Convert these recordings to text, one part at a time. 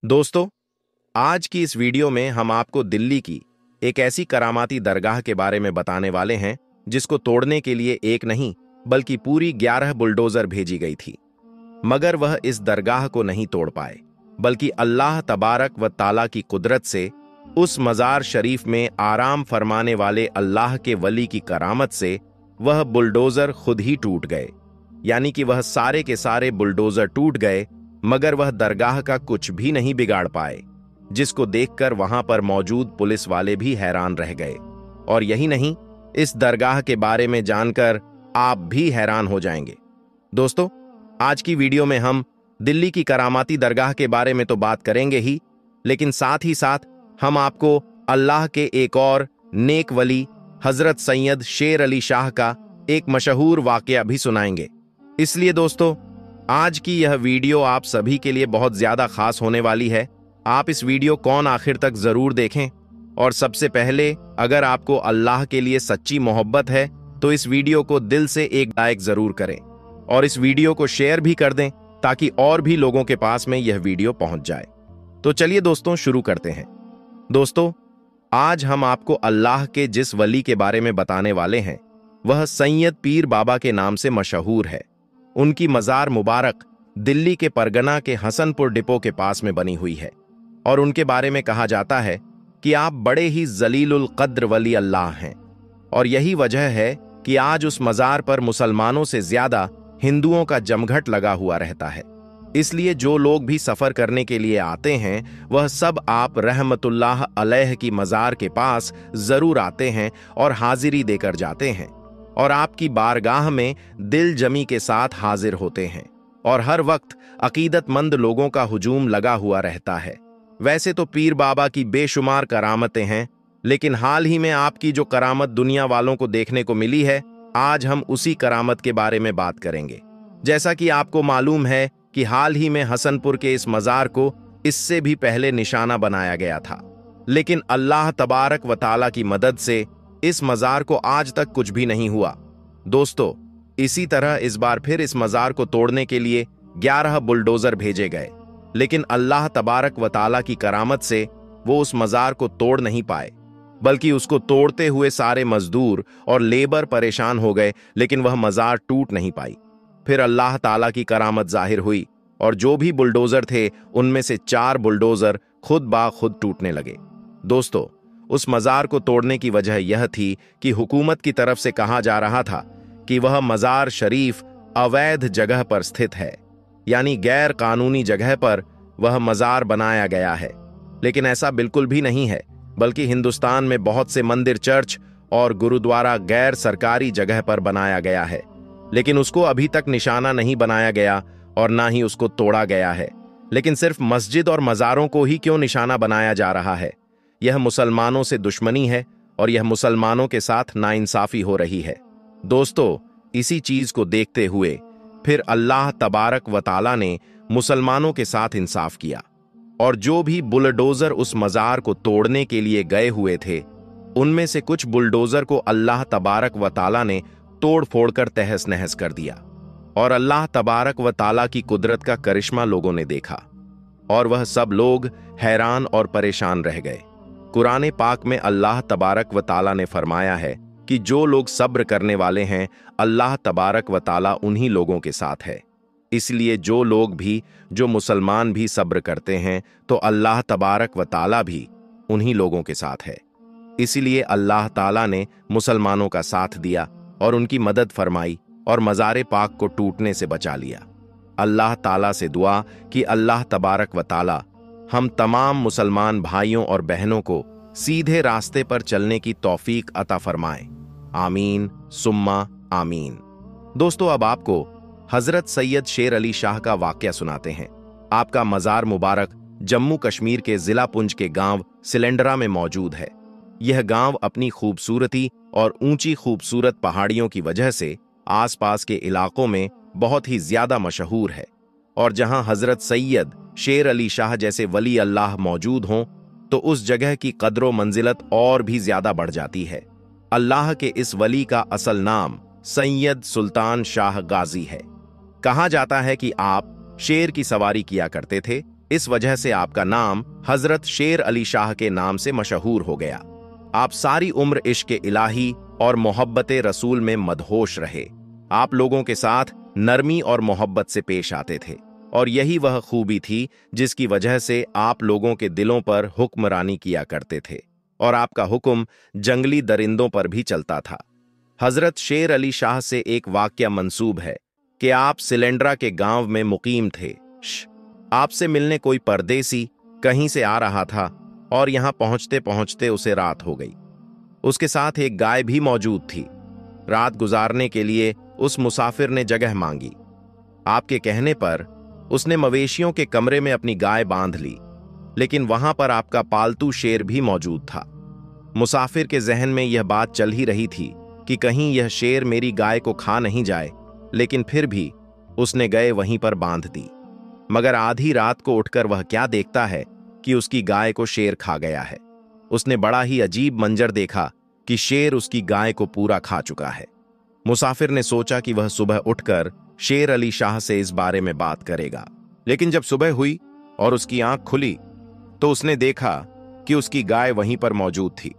दोस्तों, आज की इस वीडियो में हम आपको दिल्ली की एक ऐसी करामाती दरगाह के बारे में बताने वाले हैं जिसको तोड़ने के लिए एक नहीं बल्कि पूरी 11 बुलडोजर भेजी गई थी। मगर वह इस दरगाह को नहीं तोड़ पाए, बल्कि अल्लाह तबारक व ताला की कुदरत से उस मजार शरीफ में आराम फरमाने वाले अल्लाह के वली की करामत से वह बुलडोजर खुद ही टूट गए। यानी कि वह सारे के सारे बुलडोजर टूट गए, मगर वह दरगाह का कुछ भी नहीं बिगाड़ पाए, जिसको देखकर वहां पर मौजूद पुलिस वाले भी हैरान रह गए। और यही नहीं, इस दरगाह के बारे में जानकर आप भी हैरान हो जाएंगे। दोस्तों, आज की वीडियो में हम दिल्ली की करामाती दरगाह के बारे में तो बात करेंगे ही, लेकिन साथ ही साथ हम आपको अल्लाह के एक और नेक वली हजरत सैयद शेर अली शाह का एक मशहूर वाकया भी सुनाएंगे। इसलिए दोस्तों, आज की यह वीडियो आप सभी के लिए बहुत ज्यादा खास होने वाली है। आप इस वीडियो को आखिर तक जरूर देखें। और सबसे पहले, अगर आपको अल्लाह के लिए सच्ची मोहब्बत है तो इस वीडियो को दिल से एक लाइक जरूर करें और इस वीडियो को शेयर भी कर दें ताकि और भी लोगों के पास में यह वीडियो पहुंच जाए। तो चलिए दोस्तों, शुरू करते हैं। दोस्तों, आज हम आपको अल्लाह के जिस वली के बारे में बताने वाले हैं वह सैयद पीर बाबा के नाम से मशहूर है। उनकी मजार मुबारक दिल्ली के परगना के हसनपुर डिपो के पास में बनी हुई है और उनके बारे में कहा जाता है कि आप बड़े ही जलीलुल कद्र वली अल्लाह हैं। और यही वजह है कि आज उस मजार पर मुसलमानों से ज्यादा हिंदुओं का जमघट लगा हुआ रहता है। इसलिए जो लोग भी सफर करने के लिए आते हैं वह सब आप रहमतुल्लाह अलैह की मजार के पास जरूर आते हैं और हाजिरी देकर जाते हैं और आपकी बारगाह में दिल जमी के साथ हाजिर होते हैं। और हर वक्त अकीदतमंद लोगों का हुजूम लगा हुआ रहता है। वैसे तो पीर बाबा की बेशुमार करामतें हैं, लेकिन हाल ही में आपकी जो करामत दुनिया वालों को देखने को मिली है, आज हम उसी करामत के बारे में बात करेंगे। जैसा कि आपको मालूम है कि हाल ही में हसनपुर के इस मजार को इससे भी पहले निशाना बनाया गया था, लेकिन अल्लाह तबारक व ताला की मदद से इस मजार को आज तक कुछ भी नहीं हुआ। दोस्तों, इसी तरह इस बार फिर इस मजार को तोड़ने के लिए 11 बुलडोजर भेजे गए, लेकिन अल्लाह तबारक व ताला की करामत से वो उस मजार को तोड़ नहीं पाए, बल्कि उसको तोड़ते हुए सारे मजदूर और लेबर परेशान हो गए, लेकिन वह मजार टूट नहीं पाई। फिर अल्लाह ताला की करामत जाहिर हुई और जो भी बुलडोजर थे उनमें से 4 बुलडोजर खुद ब खुद टूटने लगे। दोस्तों, उस मजार को तोड़ने की वजह यह थी कि हुकूमत की तरफ से कहा जा रहा था कि वह मजार शरीफ अवैध जगह पर स्थित है, यानी गैर कानूनी जगह पर वह मजार बनाया गया है। लेकिन ऐसा बिल्कुल भी नहीं है, बल्कि हिंदुस्तान में बहुत से मंदिर, चर्च और गुरुद्वारा गैर सरकारी जगह पर बनाया गया है, लेकिन उसको अभी तक निशाना नहीं बनाया गया और ना ही उसको तोड़ा गया है। लेकिन सिर्फ मस्जिद और मजारों को ही क्यों निशाना बनाया जा रहा है? यह मुसलमानों से दुश्मनी है और यह मुसलमानों के साथ नाइंसाफी हो रही है। दोस्तों, इसी चीज को देखते हुए फिर अल्लाह तबारक व ताला ने मुसलमानों के साथ इंसाफ किया और जो भी बुलडोजर उस मजार को तोड़ने के लिए गए हुए थे उनमें से कुछ बुलडोजर को अल्लाह तबारक व ताला ने तोड़ फोड़ कर तहस नहस कर दिया। और अल्लाह तबारक व ताला की कुदरत का करिश्मा लोगों ने देखा और वह सब लोग हैरान और परेशान रह गए। कुरान पाक में अल्लाह तबारक व ताला ने फरमाया है कि जो लोग सब्र करने वाले हैं अल्लाह तबारक व ताला उन्हीं लोगों के साथ है। इसलिए जो लोग भी, जो मुसलमान भी सब्र करते हैं तो अल्लाह तबारक व ताला भी उन्हीं लोगों के साथ है। इसलिए अल्लाह ताला ने मुसलमानों का साथ दिया और उनकी मदद फरमाई और मज़ार पाक को टूटने से बचा लिया। अल्लाह ताला से दुआ कि अल्लाह तबारक व ताला हम तमाम मुसलमान भाइयों और बहनों को सीधे रास्ते पर चलने की तौफीक अता फरमाए। आमीन सुम्मा आमीन। दोस्तों, अब आपको हजरत सैयद शेर अली शाह का वाकया सुनाते हैं। आपका मजार मुबारक जम्मू कश्मीर के जिला पुंछ के गांव सिलेंडरा में मौजूद है। यह गांव अपनी खूबसूरती और ऊंची खूबसूरत पहाड़ियों की वजह से आसपास के इलाकों में बहुत ही ज्यादा मशहूर है। और जहां हजरत सैयद शेर अली शाह जैसे वली अल्लाह मौजूद हों तो उस जगह की कद्रो मंजिलत और भी ज्यादा बढ़ जाती है। अल्लाह के इस वली का असल नाम सैयद सुल्तान शाह गाजी है। कहा जाता है कि आप शेर की सवारी किया करते थे इस वजह से आपका नाम हजरत शेर अली शाह के नाम से मशहूर हो गया। आप सारी उम्र इश्क इलाही और मोहब्बत रसूल में मदहोश रहे। आप लोगों के साथ नरमी और मोहब्बत से पेश आते थे, और यही वह खूबी थी जिसकी वजह से आप लोगों के दिलों पर हुक्मरानी किया करते थे, और आपका हुक्म जंगली दरिंदों पर भी चलता था। हजरत शेर अली शाह से एक वाकया मंसूब है कि आप सिलेंड्रा के गांव में मुकीम थे। आपसे मिलने कोई परदेसी कहीं से आ रहा था, और यहां पहुंचते पहुंचते उसे रात हो गई। उसके साथ एक गाय भी मौजूद थी। रात गुजारने के लिए उस मुसाफिर ने जगह मांगी। आपके कहने पर उसने मवेशियों के कमरे में अपनी गाय बांध ली, लेकिन वहां पर आपका पालतू शेर भी मौजूद था। मुसाफिर के जहन में यह बात चल ही रही थी कि कहीं यह शेर मेरी गाय को खा नहीं जाए, लेकिन फिर भी उसने गए वहीं पर बांध दी। मगर आधी रात को उठकर वह क्या देखता है कि उसकी गाय को शेर खा गया है। उसने बड़ा ही अजीब मंजर देखा कि शेर उसकी गाय को पूरा खा चुका है। मुसाफिर ने सोचा कि वह सुबह उठकर शेर अली शाह से इस बारे में बात करेगा, लेकिन जब सुबह हुई और उसकी आंख खुली तो उसने देखा कि उसकी गाय वहीं पर मौजूद थी,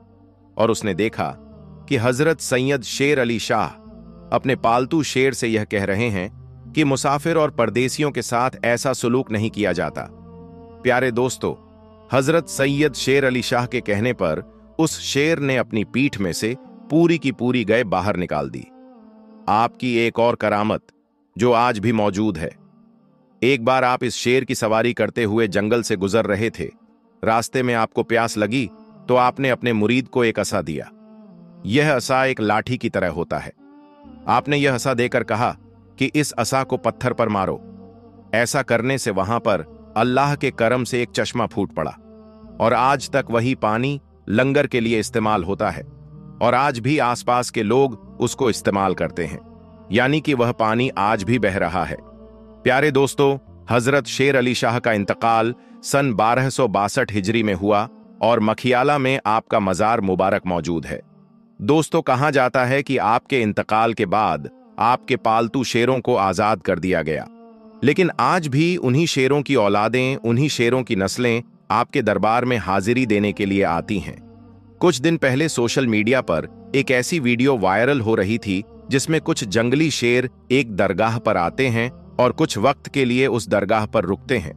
और उसने देखा कि हजरत सैयद शेर अली शाह अपने पालतू शेर से यह कह रहे हैं कि मुसाफिर और परदेसियों के साथ ऐसा सुलूक नहीं किया जाता। प्यारे दोस्तों, हजरत सैयद शेर अली शाह के कहने पर उस शेर ने अपनी पीठ में से पूरी की पूरी गाय बाहर निकाल दी। आपकी एक और करामत जो आज भी मौजूद है। एक बार आप इस शेर की सवारी करते हुए जंगल से गुजर रहे थे। रास्ते में आपको प्यास लगी तो आपने अपने मुरीद को एक असा दिया। यह असा एक लाठी की तरह होता है। आपने यह असा देकर कहा कि इस असा को पत्थर पर मारो। ऐसा करने से वहां पर अल्लाह के करम से एक चश्मा फूट पड़ा, और आज तक वही पानी लंगर के लिए इस्तेमाल होता है, और आज भी आसपास के लोग उसको इस्तेमाल करते हैं, यानी कि वह पानी आज भी बह रहा है। प्यारे दोस्तों, हजरत शेर अली शाह का इंतकाल सन 1262 हिजरी में हुआ, और मखियाला में आपका मजार मुबारक मौजूद है। दोस्तों, कहा जाता है कि आपके इंतकाल के बाद आपके पालतू शेरों को आजाद कर दिया गया, लेकिन आज भी उन्हीं शेरों की औलादें, उन्हीं शेरों की नस्लें आपके दरबार में हाजिरी देने के लिए आती हैं। कुछ दिन पहले सोशल मीडिया पर एक ऐसी वीडियो वायरल हो रही थी जिसमें कुछ जंगली शेर एक दरगाह पर आते हैं और कुछ वक्त के लिए उस दरगाह पर रुकते हैं।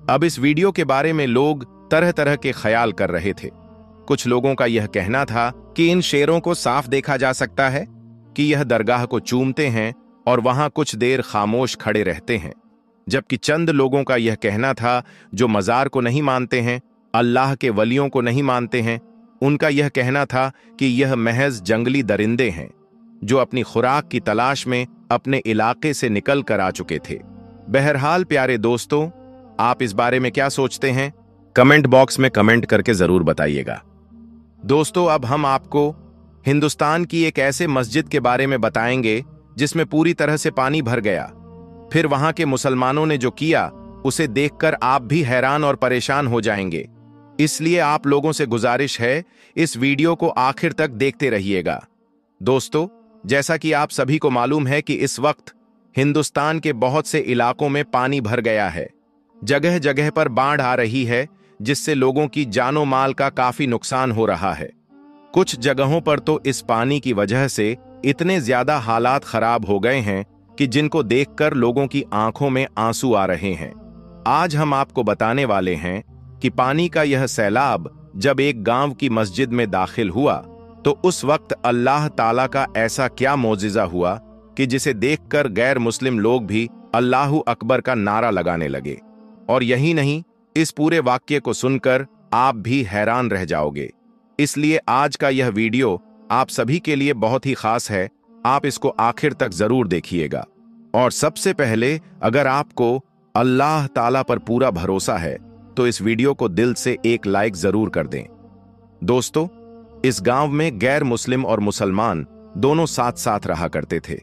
अब इस वीडियो के बारे में लोग तरह तरह के ख्याल कर रहे थे। कुछ लोगों का यह कहना था कि इन शेरों को साफ देखा जा सकता है कि यह दरगाह को चूमते हैं और वहां कुछ देर खामोश खड़े रहते हैं, जबकि चंद लोगों का यह कहना था जो मजार को नहीं मानते हैं, अल्लाह के वलियों को नहीं मानते हैं, उनका यह कहना था कि यह महज जंगली दरिंदे हैं जो अपनी खुराक की तलाश में अपने इलाके से निकल कर आ चुके थे। बहरहाल प्यारे दोस्तों, आप इस बारे में क्या सोचते हैं? कमेंट बॉक्स में कमेंट करके जरूर बताइएगा। दोस्तों, अब हम आपको हिंदुस्तान की एक ऐसे मस्जिद के बारे में बताएंगे जिसमें पूरी तरह से पानी भर गया। फिर वहां के मुसलमानों ने जो किया उसे देखकर आप भी हैरान और परेशान हो जाएंगे। इसलिए आप लोगों से गुजारिश है, इस वीडियो को आखिर तक देखते रहिएगा। दोस्तों, जैसा कि आप सभी को मालूम है कि इस वक्त हिंदुस्तान के बहुत से इलाकों में पानी भर गया है। जगह जगह पर बाढ़ आ रही है, जिससे लोगों की जानो माल का काफी नुकसान हो रहा है। कुछ जगहों पर तो इस पानी की वजह से इतने ज्यादा हालात खराब हो गए हैं कि जिनको देखकर लोगों की आंखों में आंसू आ रहे हैं। आज हम आपको बताने वाले हैं कि पानी का यह सैलाब जब एक गांव की मस्जिद में दाखिल हुआ तो उस वक्त अल्लाह ताला का ऐसा क्या मौजिज़ा हुआ कि जिसे देखकर गैर मुस्लिम लोग भी अल्लाहु अकबर का नारा लगाने लगे। और यही नहीं, इस पूरे वाक्य को सुनकर आप भी हैरान रह जाओगे। इसलिए आज का यह वीडियो आप सभी के लिए बहुत ही खास है। आप इसको आखिर तक जरूर देखिएगा। और सबसे पहले, अगर आपको अल्लाह ताला पर पूरा भरोसा है तो इस वीडियो को दिल से एक लाइक जरूर कर दें। दोस्तों, इस गांव में गैर मुस्लिम और मुसलमान दोनों साथ साथ रहा करते थे।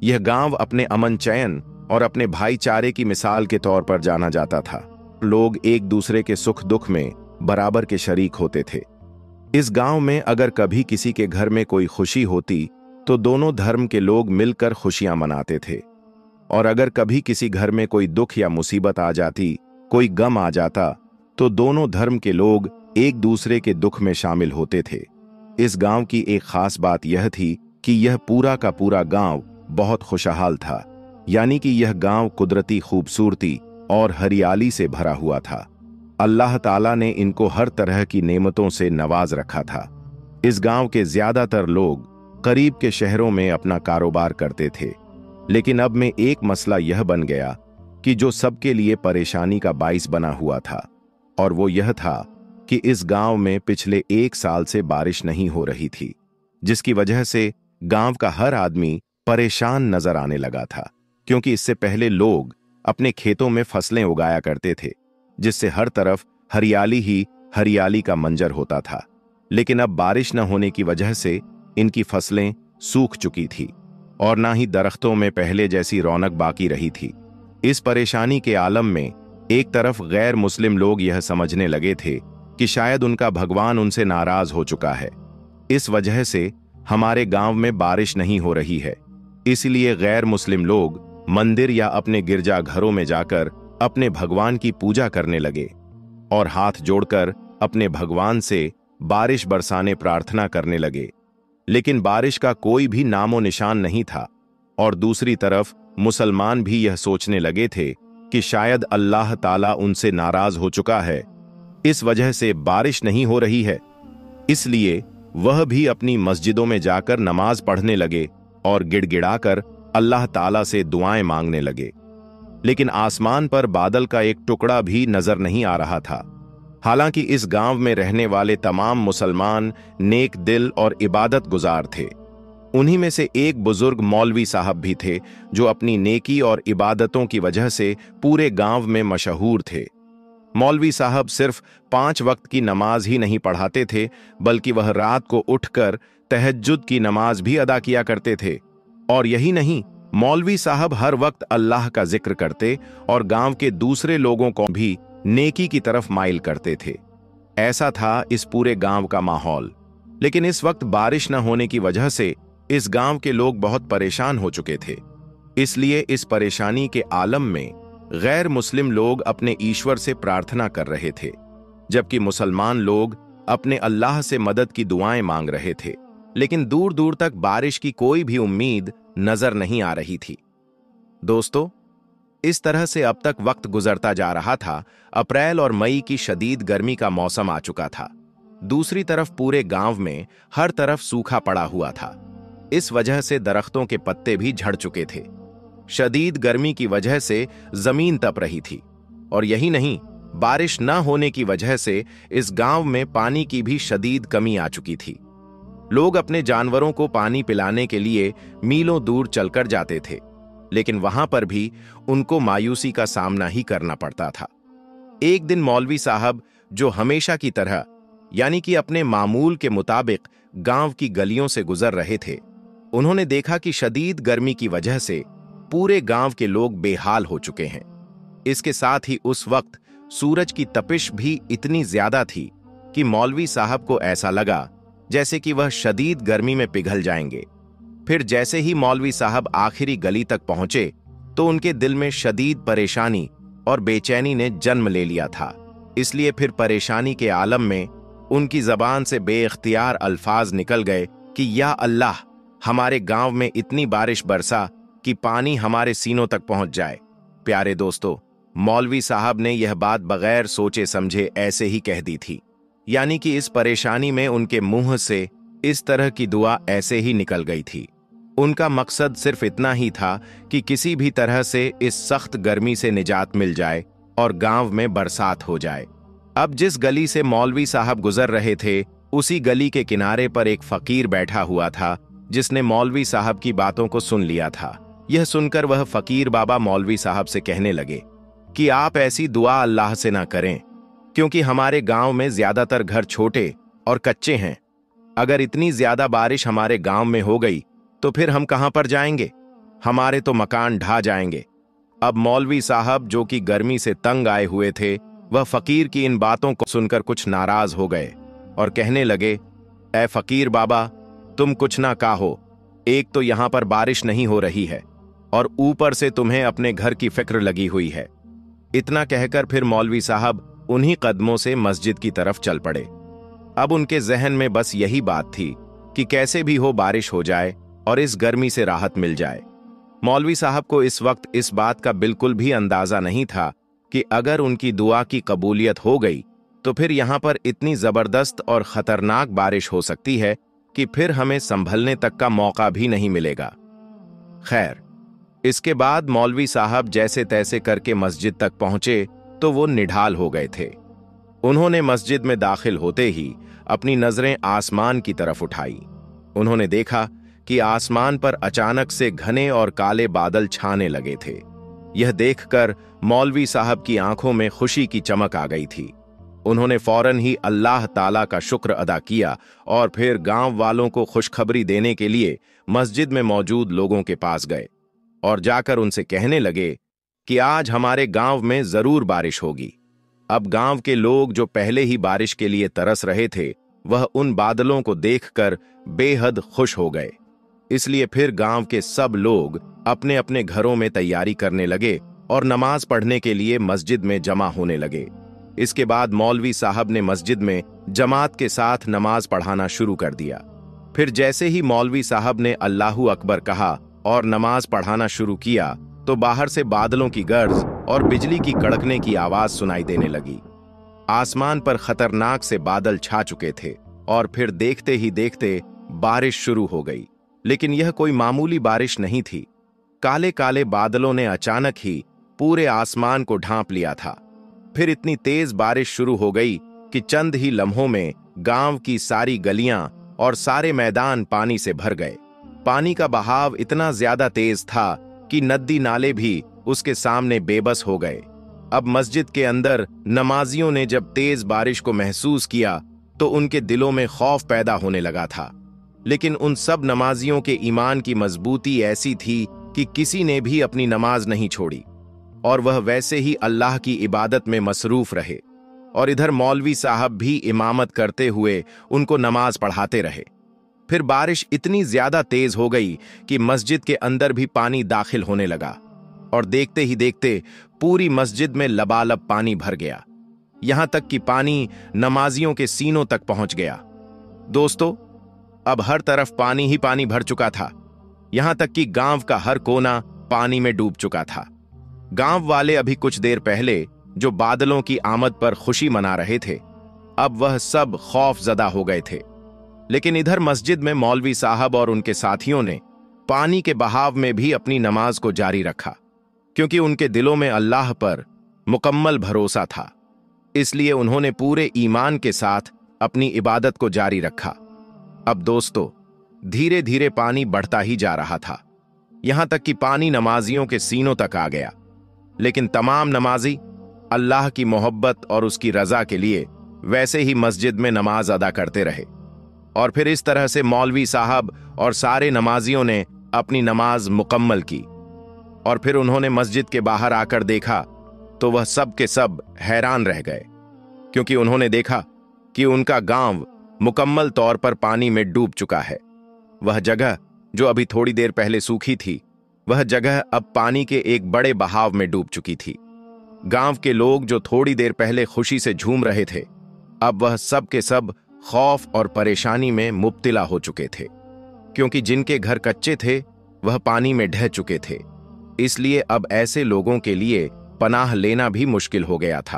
यह गांव अपने अमन चैन और अपने भाईचारे की मिसाल के तौर पर जाना जाता था। लोग एक दूसरे के सुख दुख में बराबर के शरीक होते थे। इस गांव में अगर कभी किसी के घर में कोई खुशी होती तो दोनों धर्म के लोग मिलकर खुशियां मनाते थे, और अगर कभी किसी घर में कोई दुख या मुसीबत आ जाती कोई गम आ जाता तो दोनों धर्म के लोग एक दूसरे के दुख में शामिल होते थे। इस गांव की एक खास बात यह थी कि यह पूरा का पूरा गांव बहुत खुशहाल था, यानी कि यह गांव कुदरती खूबसूरती और हरियाली से भरा हुआ था। अल्लाह ताला ने इनको हर तरह की नेमतों से नवाज रखा था। इस गांव के ज्यादातर लोग करीब के शहरों में अपना कारोबार करते थे, लेकिन अब में एक मसला यह बन गया कि जो सबके लिए परेशानी का बाइस बना हुआ था, और वो यह था कि इस गांव में पिछले 1 साल से बारिश नहीं हो रही थी, जिसकी वजह से गांव का हर आदमी परेशान नजर आने लगा था। क्योंकि इससे पहले लोग अपने खेतों में फसलें उगाया करते थे, जिससे हर तरफ हरियाली ही हरियाली का मंजर होता था। लेकिन अब बारिश न होने की वजह से इनकी फसलें सूख चुकी थी और ना ही दरख्तों में पहले जैसी रौनक बाकी रही थी। इस परेशानी के आलम में एक तरफ गैर मुस्लिम लोग यह समझने लगे थे कि शायद उनका भगवान उनसे नाराज हो चुका है, इस वजह से हमारे गांव में बारिश नहीं हो रही है। इसलिए गैर मुस्लिम लोग मंदिर या अपने गिरजाघरों में जाकर अपने भगवान की पूजा करने लगे और हाथ जोड़कर अपने भगवान से बारिश बरसाने प्रार्थना करने लगे। लेकिन बारिश का कोई भी नामो निशान नहीं था, और दूसरी तरफ मुसलमान भी यह सोचने लगे थे कि शायद अल्लाह ताला उनसे नाराज हो चुका है, इस वजह से बारिश नहीं हो रही है। इसलिए वह भी अपनी मस्जिदों में जाकर नमाज पढ़ने लगे और गिड़गिड़ाकर अल्लाह ताला से दुआएं मांगने लगे। लेकिन आसमान पर बादल का एक टुकड़ा भी नजर नहीं आ रहा था। हालांकि इस गांव में रहने वाले तमाम मुसलमान नेक दिल और इबादत गुजार थे। उन्हीं में से एक बुजुर्ग मौलवी साहब भी थे, जो अपनी नेकी और इबादतों की वजह से पूरे गांव में मशहूर थे। मौलवी साहब सिर्फ 5 वक्त की नमाज ही नहीं पढ़ाते थे, बल्कि वह रात को उठकर तहज्जुद की नमाज भी अदा किया करते थे। और यही नहीं, मौलवी साहब हर वक्त अल्लाह का जिक्र करते और गांव के दूसरे लोगों को भी नेकी की तरफ माइल करते थे। ऐसा था इस पूरे गांव का माहौल। लेकिन इस वक्त बारिश न होने की वजह से इस गांव के लोग बहुत परेशान हो चुके थे। इसलिए इस परेशानी के आलम में गैर मुस्लिम लोग अपने ईश्वर से प्रार्थना कर रहे थे, जबकि मुसलमान लोग अपने अल्लाह से मदद की दुआएं मांग रहे थे। लेकिन दूर दूर तक बारिश की कोई भी उम्मीद नजर नहीं आ रही थी। दोस्तों, इस तरह से अब तक वक्त गुजरता जा रहा था। अप्रैल और मई की शदीद गर्मी का मौसम आ चुका था। दूसरी तरफ पूरे गांव में हर तरफ सूखा पड़ा हुआ था। इस वजह से दरख्तों के पत्ते भी झड़ चुके थे। शदीद गर्मी की वजह से जमीन तप रही थी, और यही नहीं, बारिश न होने की वजह से इस गांव में पानी की भी शदीद कमी आ चुकी थी। लोग अपने जानवरों को पानी पिलाने के लिए मीलों दूर चलकर जाते थे, लेकिन वहां पर भी उनको मायूसी का सामना ही करना पड़ता था। एक दिन मौलवी साहब, जो हमेशा की तरह यानी कि अपने मामूल के मुताबिक गांव की गलियों से गुजर रहे थे, उन्होंने देखा कि शदीद गर्मी की वजह से पूरे गांव के लोग बेहाल हो चुके हैं। इसके साथ ही उस वक्त सूरज की तपिश भी इतनी ज्यादा थी कि मौलवी साहब को ऐसा लगा जैसे कि वह शदीद गर्मी में पिघल जाएंगे। फिर जैसे ही मौलवी साहब आखिरी गली तक पहुंचे तो उनके दिल में शदीद परेशानी और बेचैनी ने जन्म ले लिया था। इसलिए फिर परेशानी के आलम में उनकी जबान से बेइख्तियार अल्फाज निकल गए कि या अल्लाह, हमारे गांव में इतनी बारिश बरसा कि पानी हमारे सीनों तक पहुंच जाए। प्यारे दोस्तों, मौलवी साहब ने यह बात बगैर सोचे समझे ऐसे ही कह दी थी, यानी कि इस परेशानी में उनके मुंह से इस तरह की दुआ ऐसे ही निकल गई थी। उनका मकसद सिर्फ इतना ही था कि किसी भी तरह से इस सख्त गर्मी से निजात मिल जाए और गांव में बरसात हो जाए। अब जिस गली से मौलवी साहब गुजर रहे थे, उसी गली के किनारे पर एक फकीर बैठा हुआ था, जिसने मौलवी साहब की बातों को सुन लिया था। यह सुनकर वह फकीर बाबा मौलवी साहब से कहने लगे कि आप ऐसी दुआ अल्लाह से ना करें, क्योंकि हमारे गांव में ज्यादातर घर छोटे और कच्चे हैं। अगर इतनी ज्यादा बारिश हमारे गांव में हो गई तो फिर हम कहां पर जाएंगे? हमारे तो मकान ढा जाएंगे। अब मौलवी साहब, जो कि गर्मी से तंग आए हुए थे, वह फकीर की इन बातों को सुनकर कुछ नाराज हो गए और कहने लगे, ए फकीर बाबा, तुम कुछ ना कहो। एक तो यहां पर बारिश नहीं हो रही है और ऊपर से तुम्हें अपने घर की फिक्र लगी हुई है। इतना कहकर फिर मौलवी साहब उन्हीं कदमों से मस्जिद की तरफ चल पड़े। अब उनके जहन में बस यही बात थी कि कैसे भी हो बारिश हो जाए और इस गर्मी से राहत मिल जाए। मौलवी साहब को इस वक्त इस बात का बिल्कुल भी अंदाजा नहीं था कि अगर उनकी दुआ की कबूलियत हो गई तो फिर यहां पर इतनी जबरदस्त और खतरनाक बारिश हो सकती है कि फिर हमें संभलने तक का मौका भी नहीं मिलेगा। खैर, इसके बाद मौलवी साहब जैसे तैसे करके मस्जिद तक पहुंचे तो वो निढाल हो गए थे। उन्होंने मस्जिद में दाखिल होते ही अपनी नजरें आसमान की तरफ उठाई। उन्होंने देखा कि आसमान पर अचानक से घने और काले बादल छाने लगे थे। यह देखकर मौलवी साहब की आंखों में खुशी की चमक आ गई थी। उन्होंने फौरन ही अल्लाह ताला का शुक्र अदा किया और फिर गांव वालों को खुशखबरी देने के लिए मस्जिद में मौजूद लोगों के पास गए और जाकर उनसे कहने लगे कि आज हमारे गांव में जरूर बारिश होगी। अब गांव के लोग जो पहले ही बारिश के लिए तरस रहे थे, वह उन बादलों को देखकर बेहद खुश हो गए। इसलिए फिर गांव के सब लोग अपने अपने घरों में तैयारी करने लगे और नमाज पढ़ने के लिए मस्जिद में जमा होने लगे। इसके बाद मौलवी साहब ने मस्जिद में जमात के साथ नमाज पढ़ाना शुरू कर दिया। फिर जैसे ही मौलवी साहब ने अल्लाहू अकबर कहा और नमाज पढ़ाना शुरू किया तो बाहर से बादलों की गर्ज और बिजली की कड़कने की आवाज सुनाई देने लगी। आसमान पर खतरनाक से बादल छा चुके थे और फिर देखते ही देखते बारिश शुरू हो गई। लेकिन यह कोई मामूली बारिश नहीं थी। काले काले बादलों ने अचानक ही पूरे आसमान को ढांप लिया था। फिर इतनी तेज बारिश शुरू हो गई कि चंद ही लम्हों में गांव की सारी गलियां और सारे मैदान पानी से भर गए। पानी का बहाव इतना ज्यादा तेज था कि नदी नाले भी उसके सामने बेबस हो गए। अब मस्जिद के अंदर नमाजियों ने जब तेज बारिश को महसूस किया तो उनके दिलों में खौफ पैदा होने लगा था। लेकिन उन सब नमाजियों के ईमान की मजबूती ऐसी थी कि किसी ने भी अपनी नमाज नहीं छोड़ी और वह वैसे ही अल्लाह की इबादत में मसरूफ रहे। और इधर मौलवी साहब भी इमामत करते हुए उनको नमाज पढ़ाते रहे। फिर बारिश इतनी ज्यादा तेज हो गई कि मस्जिद के अंदर भी पानी दाखिल होने लगा और देखते ही देखते पूरी मस्जिद में लबालब पानी भर गया। यहां तक कि पानी नमाजियों के सीनों तक पहुंच गया। दोस्तों, अब हर तरफ पानी ही पानी भर चुका था। यहां तक कि गांव का हर कोना पानी में डूब चुका था। गांव वाले अभी कुछ देर पहले जो बादलों की आमद पर खुशी मना रहे थे, अब वह सब खौफजदा हो गए थे। लेकिन इधर मस्जिद में मौलवी साहब और उनके साथियों ने पानी के बहाव में भी अपनी नमाज को जारी रखा, क्योंकि उनके दिलों में अल्लाह पर मुकम्मल भरोसा था। इसलिए उन्होंने पूरे ईमान के साथ अपनी इबादत को जारी रखा। अब दोस्तों, धीरे धीरे पानी बढ़ता ही जा रहा था, यहां तक कि पानी नमाजियों के सीनों तक आ गया। लेकिन तमाम नमाजी अल्लाह की मोहब्बत और उसकी रजा के लिए वैसे ही मस्जिद में नमाज अदा करते रहे। और फिर इस तरह से मौलवी साहब और सारे नमाजियों ने अपनी नमाज मुकम्मल की। और फिर उन्होंने मस्जिद के बाहर आकर देखा तो वह सब के सब हैरान रह गए, क्योंकि उन्होंने देखा कि उनका गांव मुकम्मल तौर पर पानी में डूब चुका है। वह जगह जो अभी थोड़ी देर पहले सूखी थी, वह जगह अब पानी के एक बड़े बहाव में डूब चुकी थी। गांव के लोग जो थोड़ी देर पहले खुशी से झूम रहे थे, अब वह सब के सब खौफ और परेशानी में मुब्तिला हो चुके थे, क्योंकि जिनके घर कच्चे थे वह पानी में ढह चुके थे। इसलिए अब ऐसे लोगों के लिए पनाह लेना भी मुश्किल हो गया था।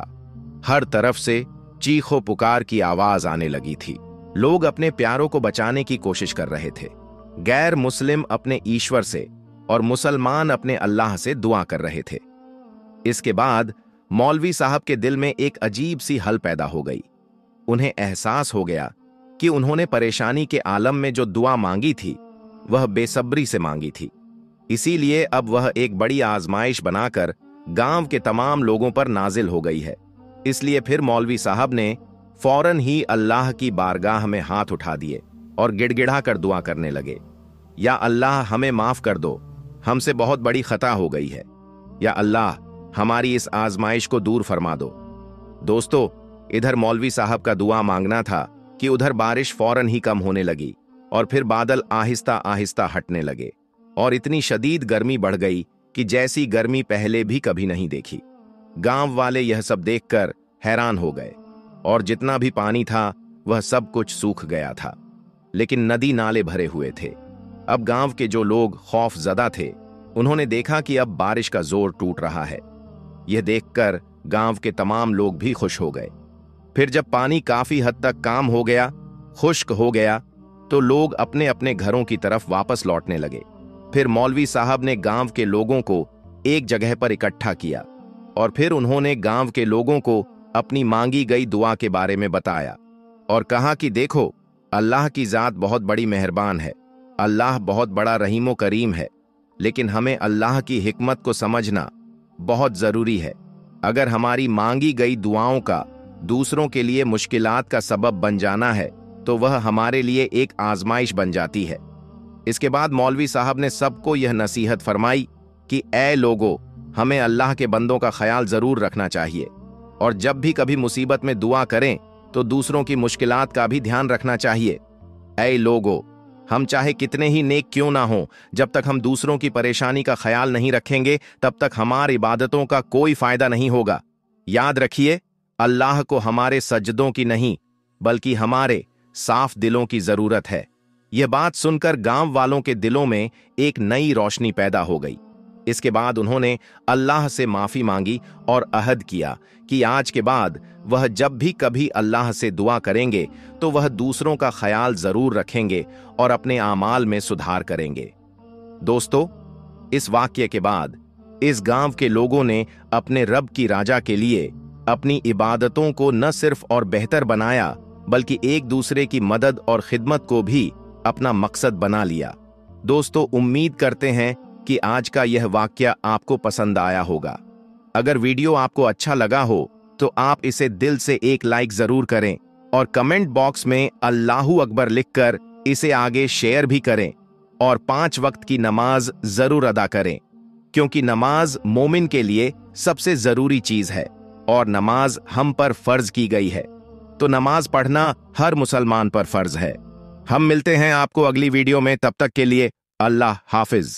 हर तरफ से चीखो पुकार की आवाज आने लगी थी। लोग अपने प्यारों को बचाने की कोशिश कर रहे थे। गैर मुस्लिम अपने ईश्वर से और मुसलमान अपने अल्लाह से दुआ कर रहे थे। इसके बाद मौलवी साहब के दिल में एक अजीब सी हल पैदा हो गई। उन्हें एहसास हो गया कि उन्होंने परेशानी के आलम में जो दुआ मांगी थी, वह बेसब्री से मांगी थी। इसीलिए अब वह एक बड़ी आजमाइश बनाकर गांव के तमाम लोगों पर नाजिल हो गई है। इसलिए फिर मौलवी साहब ने फौरन ही अल्लाह की बारगाह में हाथ उठा दिए और गिड़गिड़ा कर दुआ करने लगे, या अल्लाह हमें माफ कर दो, हमसे बहुत बड़ी खता हो गई है। या अल्लाह हमारी इस आजमाइश को दूर फरमा दो। दोस्तों, इधर मौलवी साहब का दुआ मांगना था कि उधर बारिश फौरन ही कम होने लगी और फिर बादल आहिस्ता आहिस्ता हटने लगे और इतनी शदीद गर्मी बढ़ गई कि जैसी गर्मी पहले भी कभी नहीं देखी। गांव वाले यह सब देखकर हैरान हो गए और जितना भी पानी था वह सब कुछ सूख गया था, लेकिन नदी नाले भरे हुए थे। अब गांव के जो लोग खौफजदा थे उन्होंने देखा कि अब बारिश का जोर टूट रहा है। यह देखकर गांव के तमाम लोग भी खुश हो गए। फिर जब पानी काफी हद तक काम हो गया, खुश्क हो गया, तो लोग अपने अपने घरों की तरफ वापस लौटने लगे। फिर मौलवी साहब ने गांव के लोगों को एक जगह पर इकट्ठा किया और फिर उन्होंने गांव के लोगों को अपनी मांगी गई दुआ के बारे में बताया और कहा कि देखो, अल्लाह की जात बहुत बड़ी मेहरबान है, अल्लाह बहुत बड़ा रहीम व करीम है, लेकिन हमें अल्लाह की हिकमत को समझना बहुत जरूरी है। अगर हमारी मांगी गई दुआओं का दूसरों के लिए मुश्किलात का सबब बन जाना है तो वह हमारे लिए एक आजमाइश बन जाती है। इसके बाद मौलवी साहब ने सबको यह नसीहत फरमाई कि ऐ लोगो, हमें अल्लाह के बंदों का ख्याल जरूर रखना चाहिए और जब भी कभी मुसीबत में दुआ करें तो दूसरों की मुश्किलात का भी ध्यान रखना चाहिए। ऐ लोगो, हम चाहे कितने ही नेक क्यों ना हो, जब तक हम दूसरों की परेशानी का ख्याल नहीं रखेंगे तब तक हमारी इबादतों का कोई फायदा नहीं होगा। याद रखिए, अल्लाह को हमारे सजदों की नहीं बल्कि हमारे साफ दिलों की जरूरत है। यह बात सुनकर गांव वालों के दिलों में एक नई रोशनी पैदा हो गई। इसके बाद उन्होंने अल्लाह से माफी मांगी और अहद किया कि आज के बाद वह जब भी कभी अल्लाह से दुआ करेंगे तो वह दूसरों का ख्याल जरूर रखेंगे और अपने आमाल में सुधार करेंगे। दोस्तों, इस वाक्य के बाद इस गांव के लोगों ने अपने रब की राजा के लिए अपनी इबादतों को न सिर्फ और बेहतर बनाया बल्कि एक दूसरे की मदद और खिदमत को भी अपना मकसद बना लिया। दोस्तों, उम्मीद करते हैं कि आज का यह वाक्य आपको पसंद आया होगा। अगर वीडियो आपको अच्छा लगा हो तो आप इसे दिल से एक लाइक जरूर करें और कमेंट बॉक्स में अल्लाहू अकबर लिखकर इसे आगे शेयर भी करें और 5 वक्त की नमाज जरूर अदा करें, क्योंकि नमाज मोमिन के लिए सबसे जरूरी चीज है और नमाज हम पर फर्ज की गई है, तो नमाज पढ़ना हर मुसलमान पर फर्ज है। हम मिलते हैं आपको अगली वीडियो में, तब तक के लिए अल्लाह हाफिज।